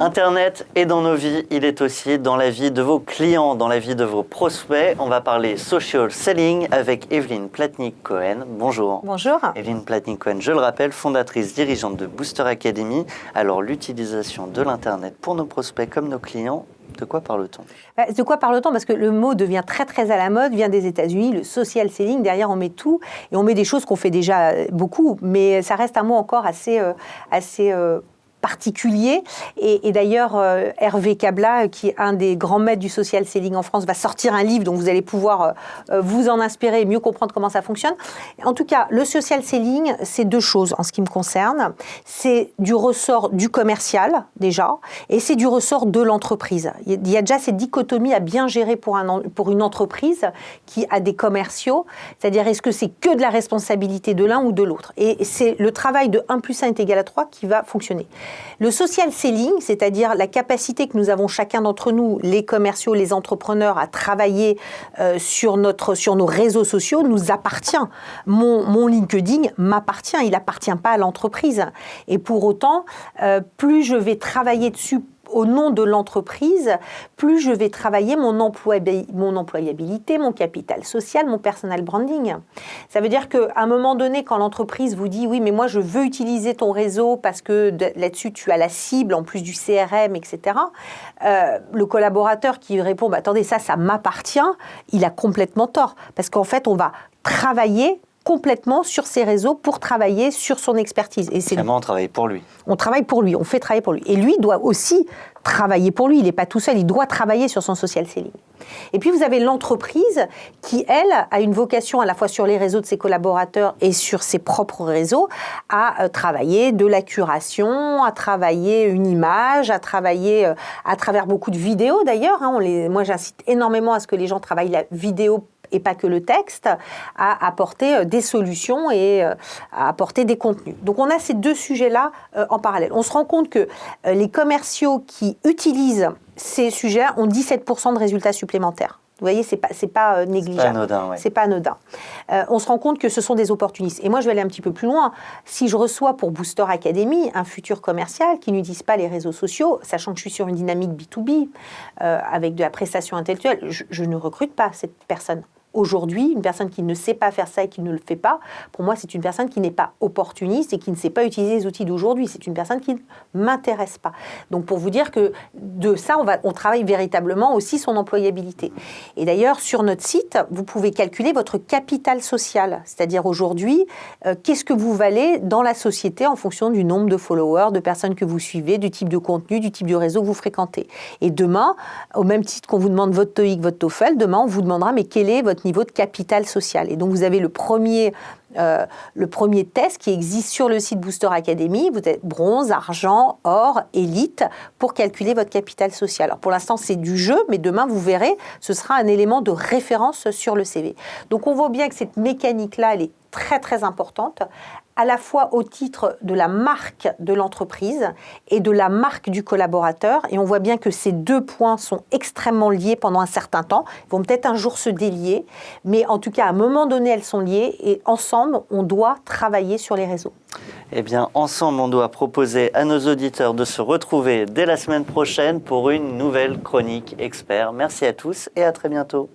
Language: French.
Internet est dans nos vies, il est aussi dans la vie de vos clients, dans la vie de vos prospects. On va parler social selling avec Evelyne Platnik-Cohen. Bonjour. Bonjour. Evelyne Platnik-Cohen, je le rappelle, fondatrice, dirigeante de Booster Academy. Alors, l'utilisation de l'Internet pour nos prospects comme nos clients, de quoi parle-t-on? De quoi parle-t-on? Parce que le mot devient très très à la mode, vient des États-Unis, le social selling, derrière on met tout, et on met des choses qu'on fait déjà beaucoup, mais ça reste un mot encore assez particulier. Et d'ailleurs, Hervé Cabla, qui est un des grands maîtres du social selling en France, va sortir un livre dont vous allez pouvoir vous en inspirer et mieux comprendre comment ça fonctionne. En tout cas, le social selling, c'est deux choses en ce qui me concerne. C'est du ressort du commercial, déjà, et c'est du ressort de l'entreprise. Il y a déjà cette dichotomie à bien gérer pour une entreprise qui a des commerciaux, c'est-à-dire est-ce que c'est que de la responsabilité de l'un ou de l'autre? Et c'est le travail de 1 + 1 est égal à 3 qui va fonctionner. Le social selling, c'est-à-dire la capacité que nous avons chacun d'entre nous, les commerciaux, les entrepreneurs, à travailler sur nos réseaux sociaux, nous appartient. Mon LinkedIn m'appartient, il n'appartient pas à l'entreprise. Et pour autant, plus je vais travailler dessus au nom de l'entreprise, plus je vais travailler mon employabilité, mon capital social, mon personal branding. Ça veut dire qu'à un moment donné, quand l'entreprise vous dit « oui, mais moi, je veux utiliser ton réseau parce que là-dessus, tu as la cible, en plus du CRM, etc. » Le collaborateur qui répond « attendez, ça m'appartient », il a complètement tort. Parce qu'en fait, on va travailler complètement sur ses réseaux pour travailler sur son expertise. Et c'est vraiment, on travaille pour lui. On travaille pour lui, on fait travailler pour lui. Et lui doit aussi travailler pour lui. Il n'est pas tout seul, il doit travailler sur son social selling. Et puis vous avez l'entreprise qui, elle, a une vocation à la fois sur les réseaux de ses collaborateurs et sur ses propres réseaux à travailler de la curation, à travailler une image, à travailler à travers beaucoup de vidéos d'ailleurs. Moi, j'incite énormément à ce que les gens travaillent la vidéo et pas que le texte, à apporter des solutions et à apporter des contenus. Donc on a ces deux sujets-là en parallèle. On se rend compte que les commerciaux qui utilisent ces sujets ont 17% de résultats supplémentaires. Vous voyez, c'est pas négligeable. C'est pas anodin, ouais. C'est pas anodin. On se rend compte que ce sont des opportunistes. Et moi, je vais aller un petit peu plus loin. Si je reçois pour Booster Academy un futur commercial qui n'utilise pas les réseaux sociaux, sachant que je suis sur une dynamique B2B, avec de la prestation intellectuelle, je ne recrute pas cette personne. Aujourd'hui, une personne qui ne sait pas faire ça et qui ne le fait pas, pour moi, c'est une personne qui n'est pas opportuniste et qui ne sait pas utiliser les outils d'aujourd'hui. C'est une personne qui ne m'intéresse pas. Donc, pour vous dire que de ça, on travaille véritablement aussi son employabilité. Et d'ailleurs, sur notre site, vous pouvez calculer votre capital social. C'est-à-dire aujourd'hui, qu'est-ce que vous valez dans la société en fonction du nombre de followers, de personnes que vous suivez, du type de contenu, du type de réseau que vous fréquentez. Et demain, au même titre qu'on vous demande votre TOEIC, votre TOEFL, demain, on vous demandera mais quel est votre niveau de capital social. Et donc, vous avez le premier test qui existe sur le site Booster Academy. Vous êtes bronze, argent, or, élite pour calculer votre capital social. Alors, pour l'instant, c'est du jeu, mais demain, vous verrez, ce sera un élément de référence sur le CV. Donc, on voit bien que cette mécanique-là, elle est très, très importante, à la fois au titre de la marque de l'entreprise et de la marque du collaborateur. Et on voit bien que ces deux points sont extrêmement liés pendant un certain temps. Ils vont peut-être un jour se délier, mais en tout cas, à un moment donné, elles sont liées et ensemble, on doit travailler sur les réseaux. Eh bien, ensemble, on doit proposer à nos auditeurs de se retrouver dès la semaine prochaine pour une nouvelle chronique expert. Merci à tous et à très bientôt.